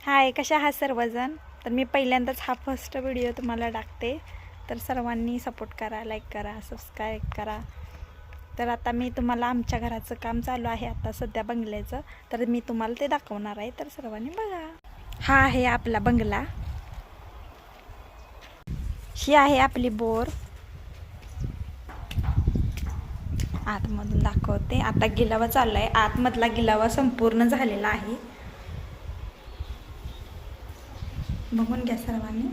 हाय, कशा आहात सर्वजण? तर मी पहिल्यांदाच हा फर्स्ट व्हिडिओ तुम्हाला टाकते. तर सर्वांनी सपोर्ट करा, लाईक करा, सबस्क्राईब करा. तर आता मी तुम्हाला आमच्या घराचं काम चालू आहे आता सध्या बंगल्याचं, तर मी तुम्हाला ते दाखवणार आहे. तर सर्वांनी बघा. हा आहे आपला बंगला. ही आहे आपली बोर. आतमधून दाखवते. आता गिलावा चालू आहे. आतमधला गिलावा संपूर्ण झालेला आहे. बघून घ्या सर्वांनी.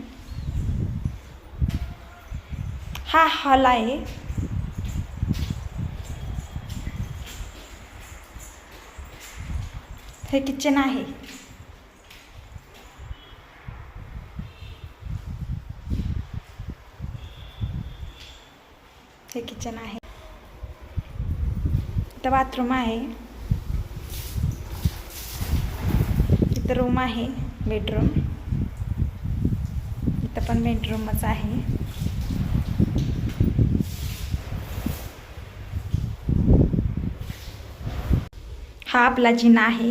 हा हॉल आहे. हे किचन आहे. हे किचन आहे. इथं बाथरूम आहे. इथं रूम आहे, बेडरूम. इथं पण बेडरूमच आहे. हा आपला जिना आहे.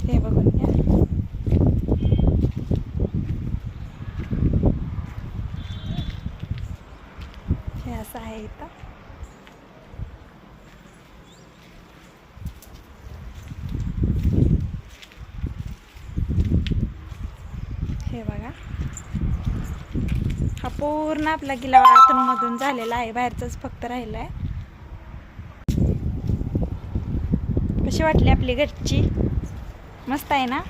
हे बघून घ्या. हे असं आहे इथं. हे बघा. हा पूर्ण आपला गिलावा आतमधून झालेला आहे. बाहेरचंच फक्त राहिलं आहे. कशी वाटली आपली घरची? मस्त आहे ना?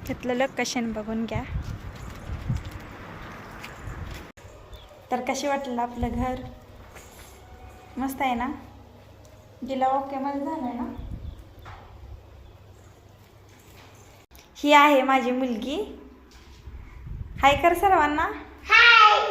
तिथलं लोकेशन बघून घ्या. तर कशी वाटलं आपलं घर? मस्त आहे ना? गिलावा ओके मध्ये झालाय ना? ही आहे माझी मुलगी. हाय कर सर्वांना. हाय.